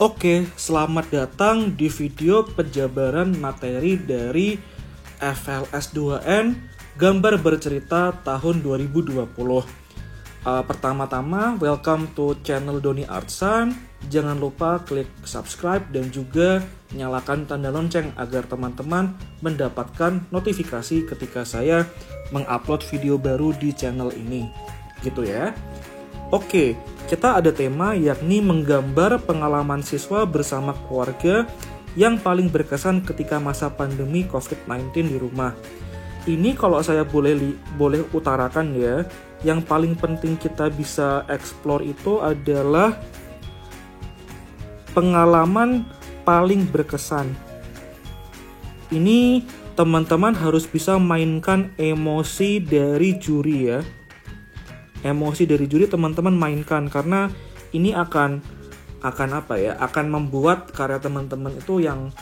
Oke, selamat datang di video penjabaran materi dari FLS 2N Gambar Bercerita tahun 2020. Pertama-tama, welcome to channel Doni Artsan. Jangan lupa klik subscribe dan juga nyalakan tanda lonceng agar teman-teman mendapatkan notifikasi ketika saya mengupload video baru di channel ini. Gitu ya. Oke, kita ada tema yakni menggambar pengalaman siswa bersama keluarga yang paling berkesan ketika masa pandemi COVID-19 di rumah. Ini kalau saya boleh utarakan ya, yang paling penting kita bisa explore itu adalah pengalaman paling berkesan. Ini teman-teman harus bisa mainkan emosi dari juri ya. Emosi dari juri teman-teman mainkan, karena ini akan apa ya? Akan membuat karya teman-teman itu yang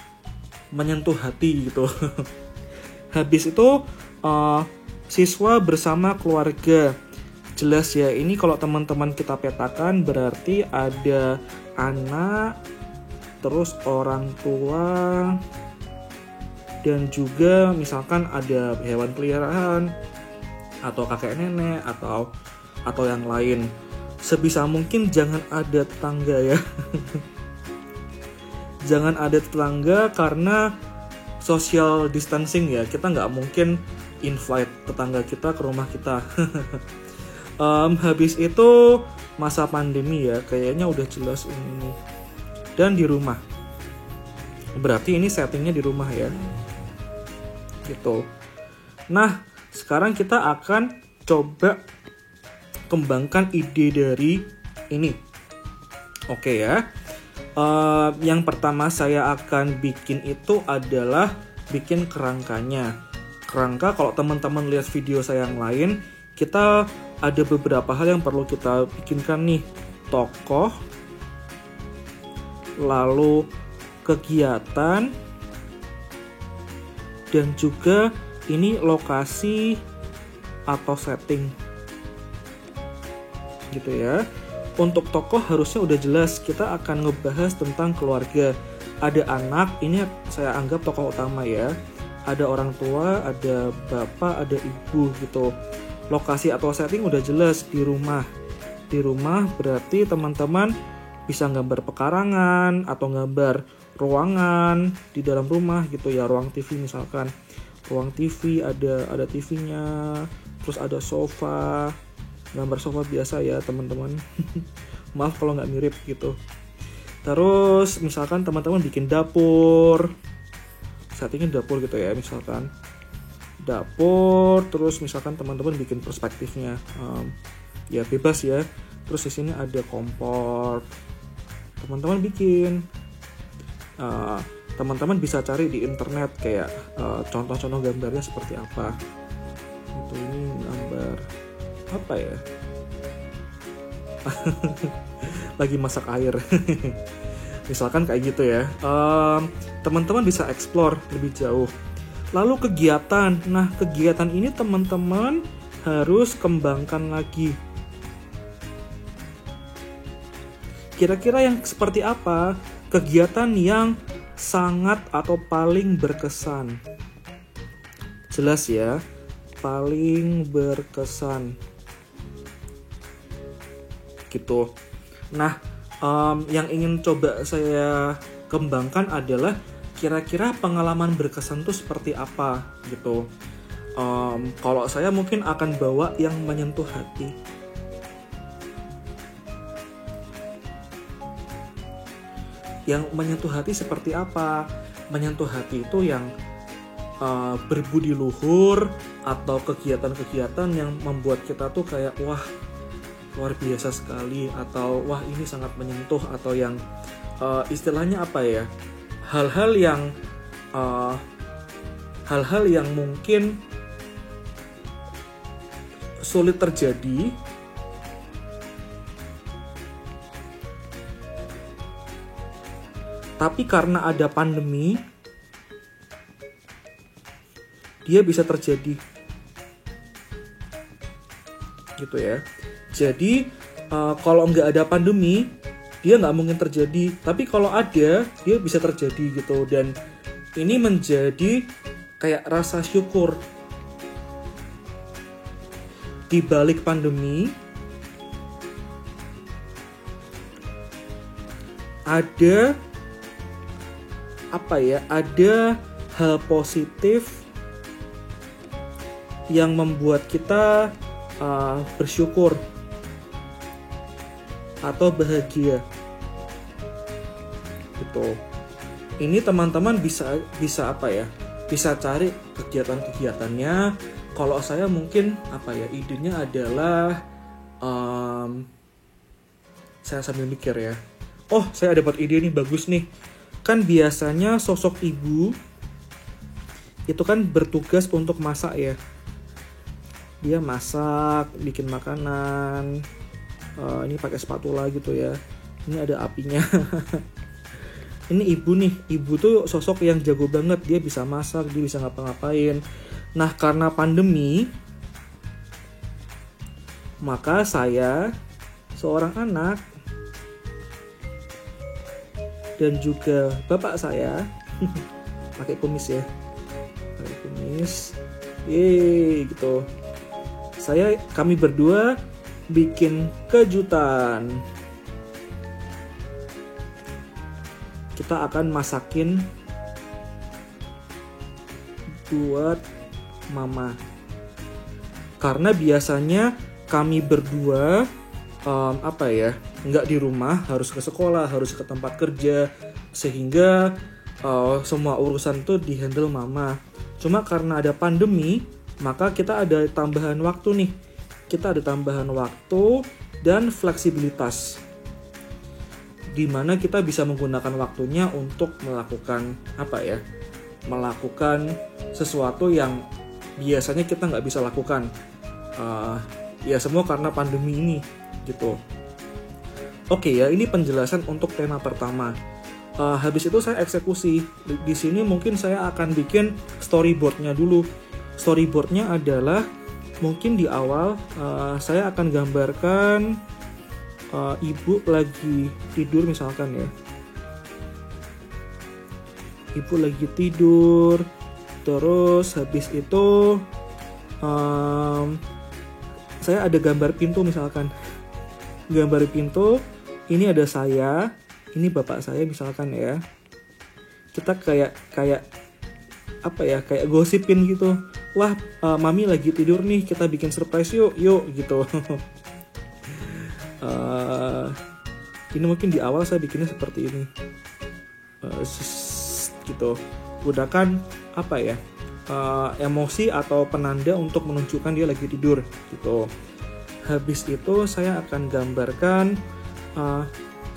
menyentuh hati gitu. Habis itu siswa bersama keluarga. Jelas ya, ini kalau teman-teman kita petakan berarti ada anak, terus orang tua, dan juga misalkan ada hewan peliharaan atau kakek nenek atau yang lain. Sebisa mungkin jangan ada tetangga ya. Jangan ada tetangga karena social distancing ya. Kita nggak mungkin invite tetangga kita ke rumah kita. Habis itu masa pandemi ya, kayaknya udah jelas ini. Dan di rumah. Berarti ini settingnya di rumah ya. Gitu. Nah, sekarang kita akan coba kembangkan ide dari ini. Oke ya. Yang pertama saya akan bikin itu adalah bikin kerangkanya. Kerangka, kalau teman-teman lihat video saya yang lain, kita ada beberapa hal yang perlu kita bikinkan nih. Tokoh, lalu kegiatan, dan juga ini lokasi atau setting. Gitu ya. Untuk tokoh harusnya udah jelas, kita akan ngebahas tentang keluarga. Ada anak, ini saya anggap tokoh utama ya. Ada orang tua, ada bapak, ada ibu gitu. Lokasi atau setting udah jelas, di rumah. Di rumah berarti teman-teman bisa gambar pekarangan atau gambar ruangan di dalam rumah gitu ya, ruang TV misalkan. Ruang TV ada TV-nya, terus ada sofa. Gambar sofa biasa ya teman-teman. Maaf kalau nggak mirip gitu. Terus misalkan teman-teman bikin dapur, settingnya dapur gitu ya, misalkan dapur. Terus misalkan teman-teman bikin perspektifnya, ya bebas ya. Terus di sini ada kompor, teman-teman bikin. Teman-teman bisa cari di internet kayak contoh-contoh gambarnya seperti apa. Itu ini gambar apa ya? Lagi masak air. Misalkan kayak gitu ya. Teman-teman bisa explore lebih jauh. Lalu kegiatan. Nah, kegiatan ini teman-teman harus kembangkan lagi. Kira-kira yang seperti apa? Kegiatan yang sangat atau paling berkesan. Jelas ya, paling berkesan. Gitu. Nah, yang ingin coba saya kembangkan adalah kira-kira pengalaman berkesan itu seperti apa gitu. Kalau saya mungkin akan bawa yang menyentuh hati. Yang menyentuh hati seperti apa? Menyentuh hati itu yang berbudi luhur atau kegiatan-kegiatan yang membuat kita tuh kayak wah, luar biasa sekali, atau wah ini sangat menyentuh, atau yang istilahnya apa ya, hal-hal yang mungkin sulit terjadi tapi karena ada pandemi dia bisa terjadi gitu ya. Jadi kalau nggak ada pandemi, dia nggak mungkin terjadi, tapi kalau ada dia bisa terjadi gitu. Dan ini menjadi kayak rasa syukur di balik pandemi. Ada ada hal positif yang membuat kita bersyukur atau bahagia gitu. Ini teman-teman bisa bisa cari kegiatan-kegiatannya. Kalau saya mungkin idenya adalah saya sambil mikir ya. Oh, saya dapat ide nih, bagus nih. Kan biasanya sosok ibu itu kan bertugas untuk masak ya. Dia masak, bikin makanan. Ini pakai spatula gitu ya. Ini ada apinya. Ini ibu nih. Ibu tuh sosok yang jago banget. Dia bisa masak, dia bisa ngapa-ngapain. Nah, karena pandemi, maka saya seorang anak dan juga bapak saya pakai kumis ya. Pakai kumis. Gitu. Kami berdua bikin kejutan. Kita akan masakin buat mama. Karena biasanya kami berdua nggak di rumah, harus ke sekolah, harus ke tempat kerja, sehingga semua urusan tuh dihandle mama. Cuma karena ada pandemi, maka kita ada tambahan waktu nih. Kita ada tambahan waktu dan fleksibilitas, di mana kita bisa menggunakan waktunya untuk melakukan sesuatu yang biasanya kita nggak bisa lakukan. Ya semua karena pandemi ini gitu. Oke ya, ini penjelasan untuk tema pertama. Habis itu saya eksekusi. Di sini mungkin saya akan bikin storyboardnya dulu. Storyboardnya adalah mungkin di awal saya akan gambarkan ibu lagi tidur misalkan ya. Ibu lagi tidur, terus habis itu saya ada gambar pintu misalkan. Gambar pintu, ini ada saya, ini bapak saya misalkan ya. Kita kayak gosipin gitu. Wah, mami lagi tidur nih, kita bikin surprise yuk gitu. Ini mungkin di awal saya bikinnya seperti ini, gitu. Gunakan emosi atau penanda untuk menunjukkan dia lagi tidur gitu. Habis itu saya akan gambarkan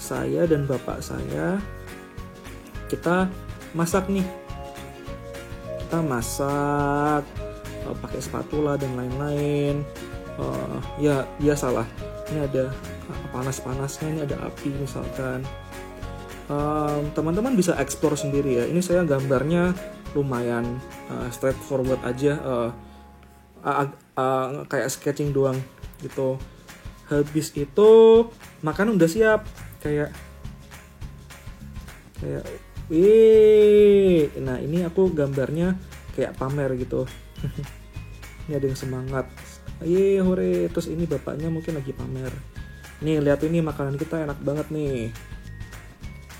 saya dan bapak saya, kita masak nih. Kita masak pakai spatula dan lain-lain. Ya biasalah. Ini ada panas-panasnya, ini ada api misalkan. Teman-teman bisa explore sendiri ya. Ini saya gambarnya lumayan straightforward aja, kayak sketching doang gitu. Habis itu makanan udah siap, kayak nah ini aku gambarnya kayak pamer gitu. Ini ada yang semangat, hore. Terus ini bapaknya mungkin lagi pamer. Nih lihat ini makanan kita enak banget nih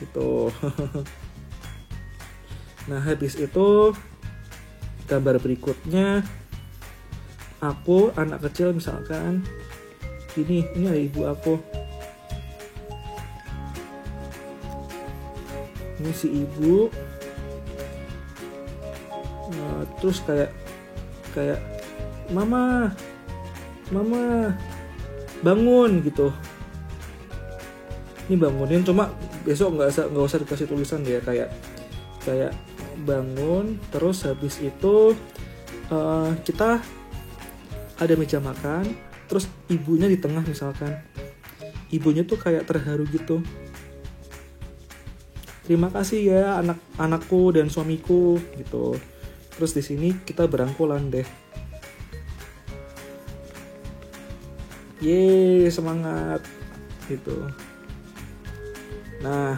gitu. Nah habis itu gambar berikutnya, aku anak kecil misalkan. Ini ada ibu aku. Ini si ibu. Terus kayak mama bangun gitu. Ini bangunin, cuma besok nggak usah dikasih tulisan ya, kayak bangun. Terus habis itu kita ada meja makan, terus ibunya di tengah misalkan. Ibunya tuh kayak terharu gitu. Terima kasih ya anakku dan suamiku gitu. Terus di sini kita berangkulan deh. Yeay, semangat gitu. Nah,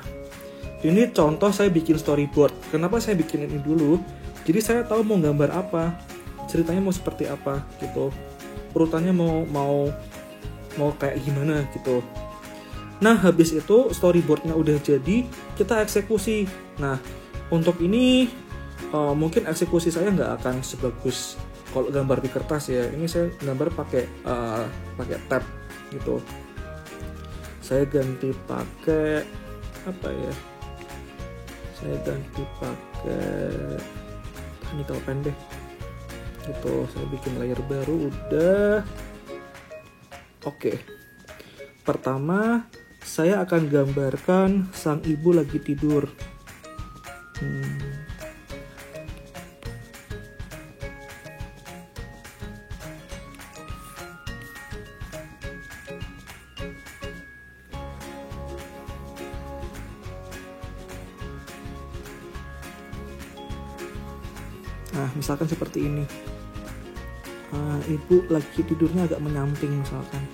ini contoh saya bikin storyboard. Kenapa saya bikin ini dulu? Jadi saya tahu mau gambar apa, ceritanya mau seperti apa gitu, urutannya mau kayak gimana gitu. Nah, habis itu storyboardnya udah jadi, kita eksekusi. Nah, untuk ini mungkin eksekusi saya nggak akan sebagus kalau gambar di kertas ya. Ini saya gambar pakai tab gitu. Saya ganti pakai apa ya? Saya ganti pakai tanggal pendek gitu. Saya bikin layer baru udah. Oke. Pertama, saya akan gambarkan sang ibu lagi tidur. Nah, misalkan seperti ini. Ibu lagi tidurnya agak menyamping misalkan.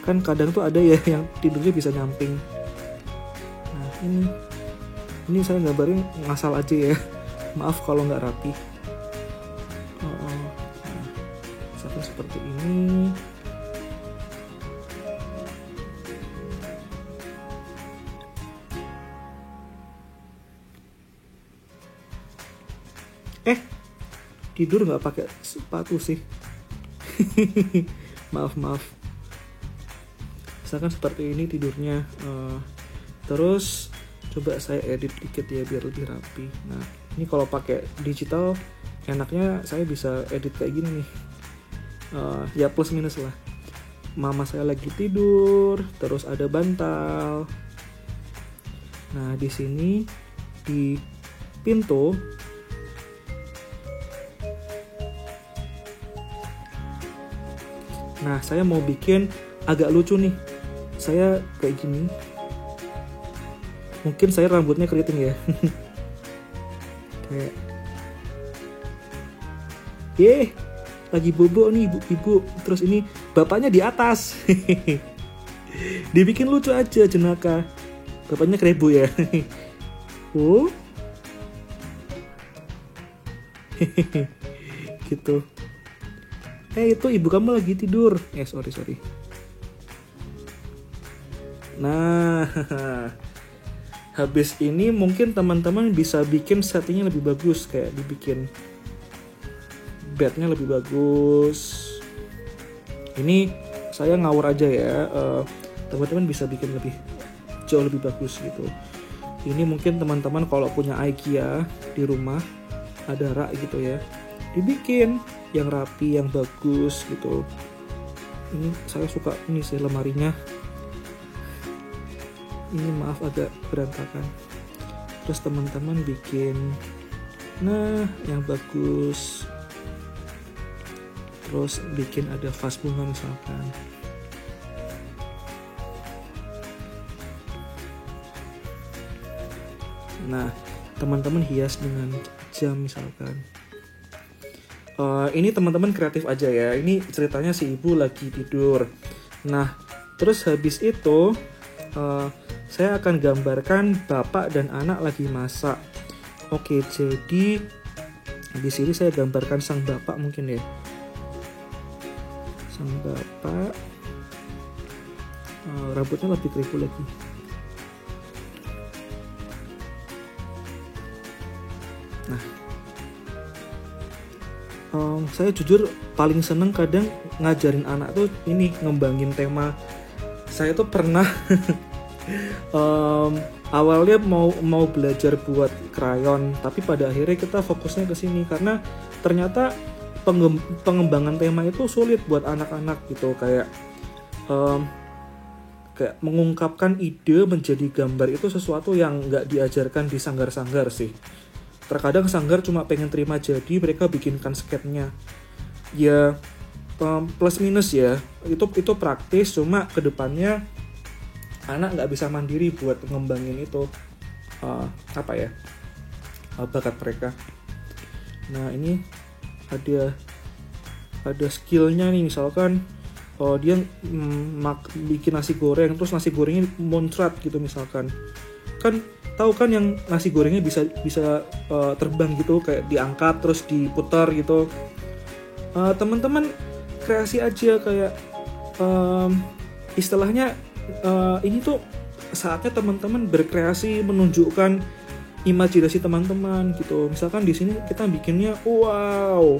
Kan kadang tuh ada ya yang tidurnya bisa nyamping. Nah, ini saya gambarin ngasal aja ya. Maaf kalau nggak rapi. Nah, misalkan seperti ini. Tidur nggak pakai sepatu sih. maaf. Misalkan seperti ini tidurnya. Terus coba saya edit dikit ya biar lebih rapi. Nah, ini kalau pakai digital enaknya saya bisa edit kayak gini nih. Ya plus minus lah. Mama saya lagi tidur, terus ada bantal. Nah, di sini di pintu nah, saya mau bikin agak lucu nih. Saya kayak gini. Mungkin saya rambutnya keriting ya. Kayak lagi bobo nih ibu. Terus ini bapaknya di atas. Dibikin lucu aja jenaka. Bapaknya kerebu ya. Gitu. Itu ibu kamu lagi tidur. Sorry. Nah, habis ini mungkin teman-teman bisa bikin settingnya lebih bagus. Kayak dibikin bednya lebih bagus. Ini saya ngawur aja ya. Teman-teman bisa bikin jauh lebih bagus gitu. Ini mungkin teman-teman kalau punya IKEA di rumah, ada rak gitu ya, dibikin yang rapi, yang bagus gitu. Ini saya suka ini sih lemarinya. Ini maaf agak berantakan. Terus teman-teman bikin yang bagus. Terus bikin ada vas bunga misalkan. Nah, teman-teman hias dengan jam misalkan. Ini teman-teman kreatif aja ya. Ini ceritanya si ibu lagi tidur. Nah, terus habis itu saya akan gambarkan bapak dan anak lagi masak. Oke, jadi di sini saya gambarkan sang bapak mungkin ya. Sang bapak, rambutnya lebih keribu lagi. Nah, saya jujur paling seneng kadang ngajarin anak tuh ini, ngembangin tema. Saya tuh pernah awalnya mau belajar buat krayon, tapi pada akhirnya kita fokusnya ke sini karena ternyata pengembangan tema itu sulit buat anak-anak gitu. Kayak mengungkapkan ide menjadi gambar itu sesuatu yang nggak diajarkan di sanggar-sanggar sih. Terkadang sanggar cuma pengen terima jadi, mereka bikinkan sketnya. Ya plus minus ya, itu praktis, cuma kedepannya anak nggak bisa mandiri buat ngembangin itu bakat mereka. Nah, ini ada skillnya nih, misalkan dia bikin nasi goreng, terus nasi gorengnya muncrat gitu misalkan. Kan tahu kan yang nasi gorengnya bisa terbang gitu, kayak diangkat terus diputar gitu. Teman-teman kreasi aja, kayak istilahnya ini tuh saatnya teman-teman berkreasi, menunjukkan imajinasi teman-teman gitu. Misalkan di sini kita bikinnya wow,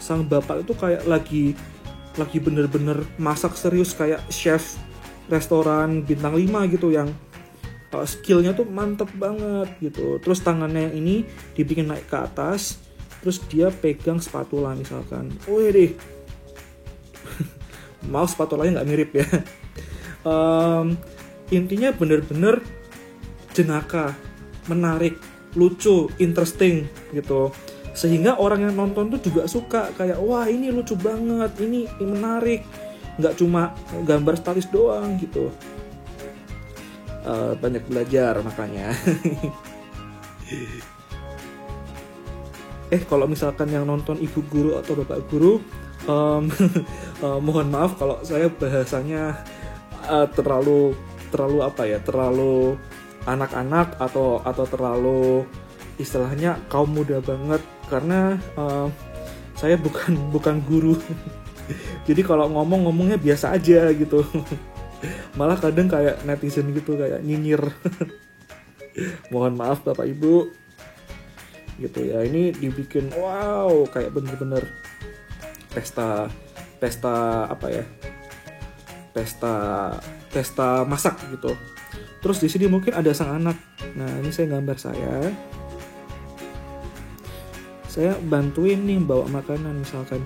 sang bapak itu kayak lagi bener-bener masak serius, kayak chef restoran bintang 5 gitu, yang skillnya tuh mantep banget gitu. Terus tangannya ini dibikin naik ke atas, terus dia pegang spatula misalkan. Wih deh, mau spatulanya nggak mirip ya. Intinya bener-bener jenaka, menarik, lucu, interesting gitu, sehingga orang yang nonton tuh juga suka, kayak wah ini lucu banget, ini menarik, nggak cuma gambar statis doang gitu. Banyak belajar makanya. Kalau misalkan yang nonton ibu guru atau bapak guru, mohon maaf kalau saya bahasanya terlalu anak-anak atau terlalu istilahnya kaum muda banget, karena saya bukan guru. Jadi kalau ngomongnya biasa aja gitu. Malah kadang kayak netizen gitu, kayak nyinyir. Mohon maaf Bapak Ibu gitu ya. Ini dibikin wow, kayak bener-bener pesta apa ya, pesta masak gitu. Terus di sini mungkin ada sang anak. Nah, ini saya gambar saya bantuin nih bawa makanan misalkan.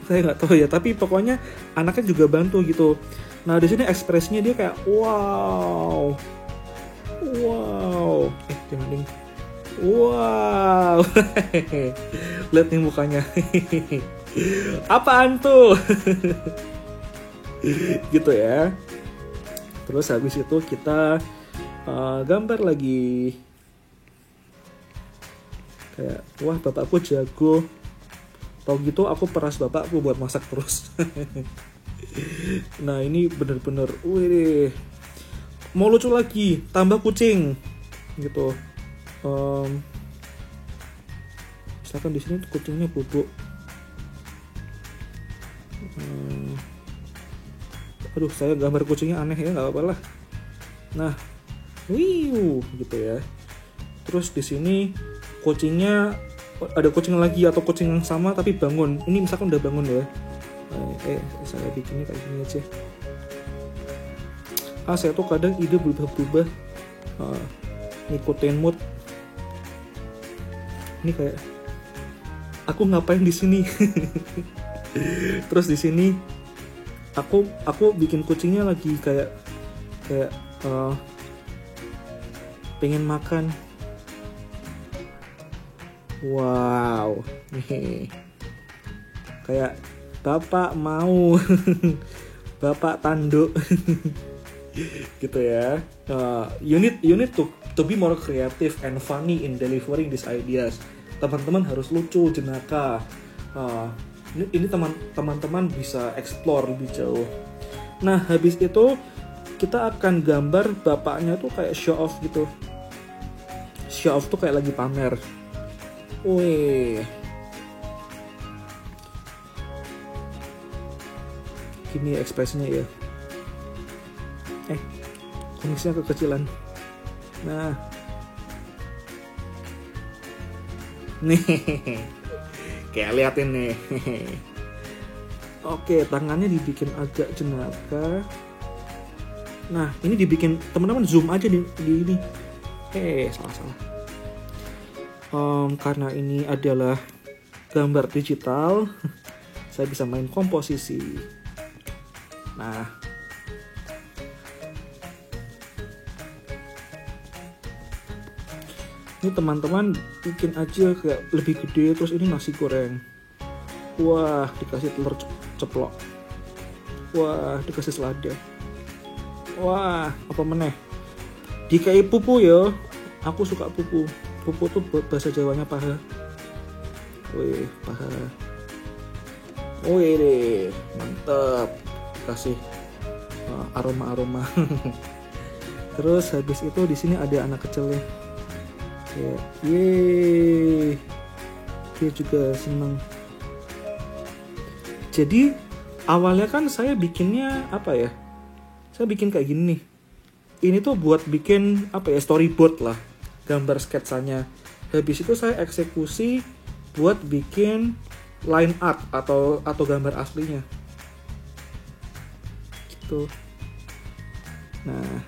Saya nggak tahu ya, tapi pokoknya anaknya juga bantu gitu. Nah, di sini ekspresinya dia kayak wow, jangan ding. Wow. Lihat nih mukanya. Apaan tuh? Gitu ya. Terus habis itu kita gambar lagi. Kayak wah bapakku jago. Tau gitu aku peras bapakku buat masak terus. Nah ini bener-bener wih, mau lucu lagi, tambah kucing gitu. Misalkan di sini kucingnya bubuk. Aduh, saya gambar kucingnya aneh ya, nggak apa-apa lah. Nah, gitu ya. Terus di sini kucingnya ada kucing lagi atau kucing yang sama tapi bangun. Ini misalkan udah bangun ya. Saya bikinnya kayak gini aja. Saya tuh kadang ide berubah-ubah, ngikutin mood. Ini kayak aku ngapain di sini? Terus di sini aku bikin kucingnya lagi kayak pengen makan. Wow, nih kayak bapak mau, bapak tanduk, gitu ya. You need to be more creative and funny in delivering these ideas. Teman-teman harus lucu, jenaka. Ini teman-teman bisa explore lebih jauh. Nah, habis itu kita akan gambar bapaknya tuh kayak show off gitu. Show off tuh kayak lagi pamer. Wih. Gini ekspresinya ya. Komiksnya kekecilan. Nah. Nih. Kayak liatin nih. Oke, tangannya dibikin agak jenaka. Nah, ini dibikin, teman-teman zoom aja di ini. Salah. Karena ini adalah gambar digital, saya bisa main komposisi. Nah, ini teman-teman bikin aja kayak lebih gede. Terus ini nasi goreng. Wah, dikasih telur ceplok. Wah, dikasih selada. Wah, apa meneh? Dikai pupu ya. Aku suka pupu. Pupu tuh bahasa Jawanya paha. Wih, paha. Wih deh, mantap. Kasih aroma-aroma. Terus habis itu di sini ada anak kecilnya. Kayak, yeay. Dia juga seneng. Jadi awalnya kan saya bikinnya apa ya? Saya bikin kayak gini nih. Ini tuh buat bikin apa ya, storyboard lah, gambar sketsanya. Habis itu saya eksekusi buat bikin line art atau gambar aslinya. Gitu. Nah,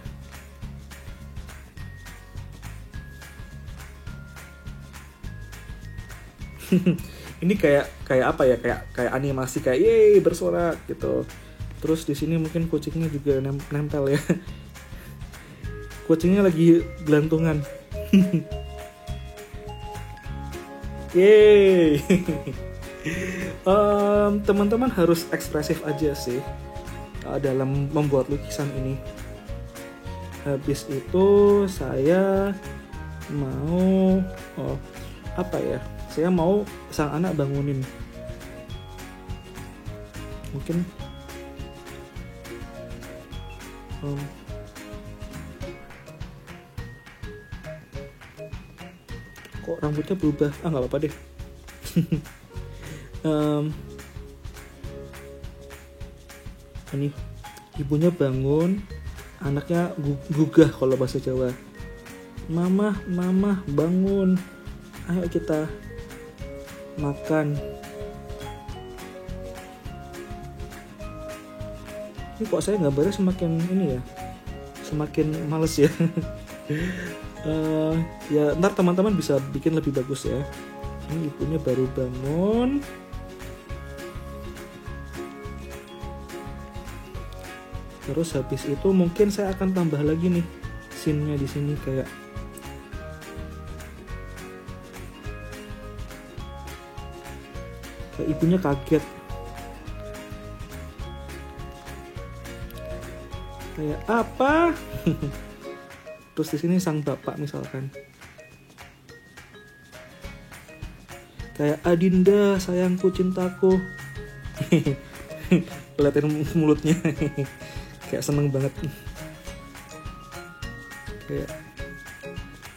ini kayak apa ya? Kayak animasi kayak yeay bersorak gitu. Terus di sini mungkin kucingnya juga nempel ya. Kucingnya lagi gelantungan. Yeay. Teman-teman harus ekspresif aja sih dalam membuat lukisan ini. Habis itu saya mau apa ya? Saya mau sang anak bangunin. Mungkin kok rambutnya berubah? Nggak apa-apa deh. Ini ibunya bangun, anaknya gugah kalau bahasa Jawa. Mama bangun, ayo kita makan. Ini kok saya gambarnya semakin ini ya, semakin males ya. Ya ntar teman-teman bisa bikin lebih bagus ya. Ini ibunya baru bangun. Terus habis itu mungkin saya akan tambah lagi nih scene-nya di sini kayak ibunya kaget. Kayak apa? Terus di sini sang bapak misalkan. Kayak Adinda sayangku cintaku. Liatin mulutnya. Kayak seneng banget. Kayak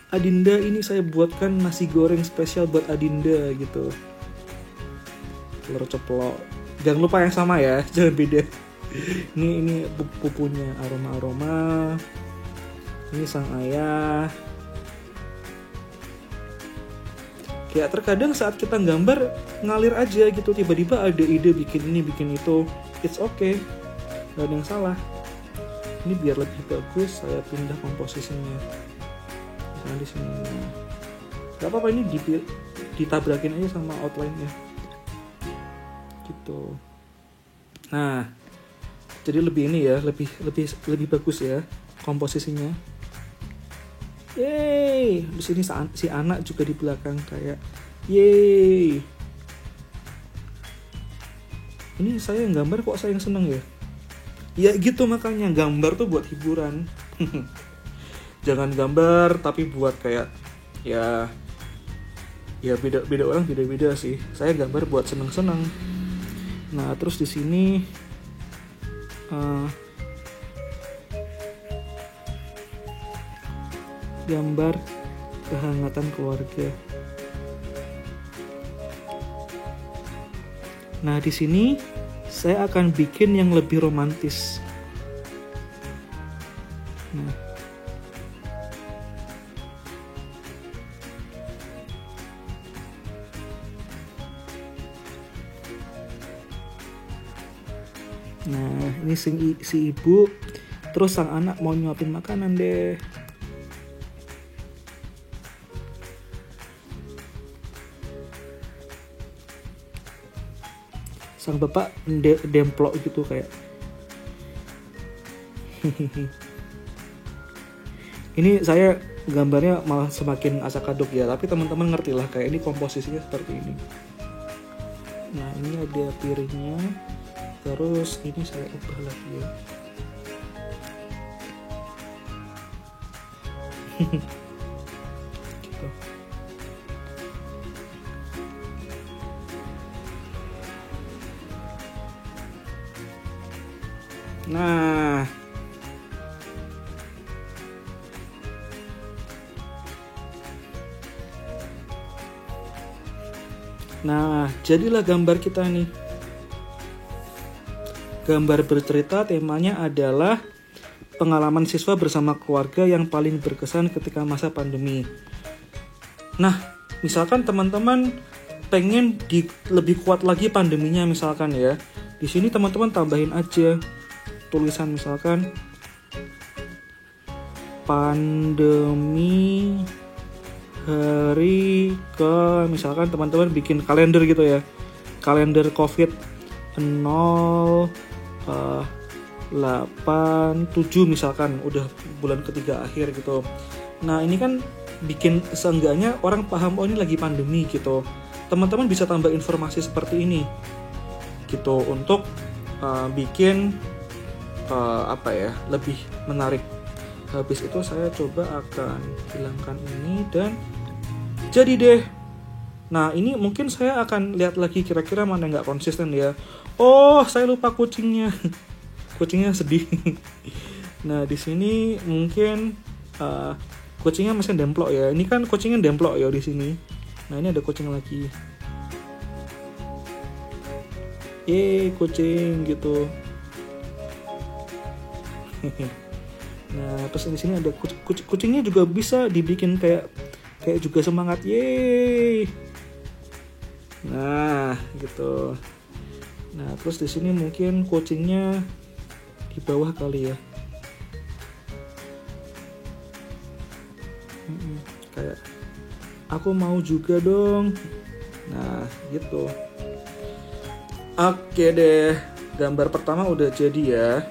Adinda ini saya buatkan nasi goreng spesial buat Adinda gitu. Telur ceplok. Jangan lupa yang sama ya, jangan beda. Ini pupunya aroma-aroma. Ini sang ayah. Kayak terkadang saat kita gambar ngalir aja gitu, tiba-tiba ada ide bikin ini bikin itu. It's okay, gak ada yang salah. Ini biar lebih bagus saya pindah komposisinya. Nah di sini. Gak apa-apa, ini ditabrakin aja sama outline-nya. Gitu. Nah, jadi lebih ini ya, lebih bagus ya komposisinya. Yeay, di sini si anak juga di belakang kayak yeay. Ini saya yang gambar kok saya yang seneng ya. Ya gitu, makanya gambar tuh buat hiburan. Jangan gambar tapi buat kayak ya beda orang beda-beda sih. Saya gambar buat seneng-seneng. Nah, terus di sini gambar kehangatan keluarga. Nah, di sini saya akan bikin yang lebih romantis. Nah, ini si ibu, terus sang anak mau nyuapin makanan deh. Sang bapak demplok gitu kayak. Ini saya gambarnya malah semakin acak-aduk ya, tapi teman-teman ngerti lah kayak ini komposisinya seperti ini. Nah, ini ada piringnya. Terus ini saya ubah lagi ya. Nah, jadilah gambar kita nih. Gambar bercerita temanya adalah pengalaman siswa bersama keluarga yang paling berkesan ketika masa pandemi. Nah, misalkan teman-teman pengen lebih kuat lagi pandeminya misalkan ya. Di sini teman-teman tambahin aja tulisan misalkan pandemi hari ke, misalkan teman-teman bikin kalender gitu ya, kalender COVID 087 misalkan, udah bulan ketiga akhir gitu. Nah ini kan bikin seenggaknya orang paham, oh ini lagi pandemi gitu. Teman-teman bisa tambah informasi seperti ini gitu untuk bikin lebih menarik. Habis itu saya coba akan hilangkan ini dan jadi deh. Nah ini mungkin saya akan lihat lagi kira-kira mana nggak konsisten ya. Oh saya lupa kucingnya. Kucingnya sedih. Nah di sini mungkin kucingnya masih demplok ya. Ini kan kucingnya demplok ya di sini. Nah ini ada kucing lagi. Kucing gitu. Nah terus di sini ada kucingnya juga bisa dibikin kayak juga semangat, yeay. Nah gitu. Nah terus di sini mungkin kucingnya di bawah kali ya, kayak aku mau juga dong. Nah gitu. Oke deh, gambar pertama udah jadi ya.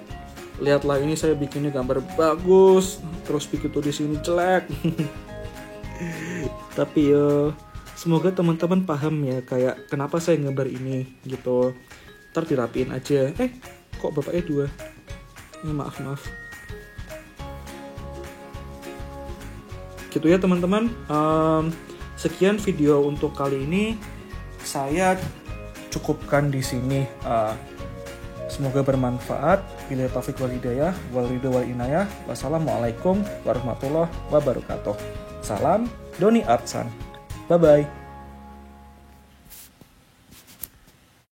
Lihatlah ini saya bikinnya gambar bagus, terus begitu di sini jelek. Tapi semoga teman-teman paham ya, kayak kenapa saya gambar ini gitu. Ntar dirapiin aja. Kok bapaknya 2? Ini maaf. Gitu ya teman-teman. Sekian video untuk kali ini. Saya cukupkan di sini. Semoga bermanfaat. Billahi taufiq wal hidayah, wal ridho wal inayah. Wassalamualaikum warahmatullahi wabarakatuh. Salam Doni Artsan. Bye bye.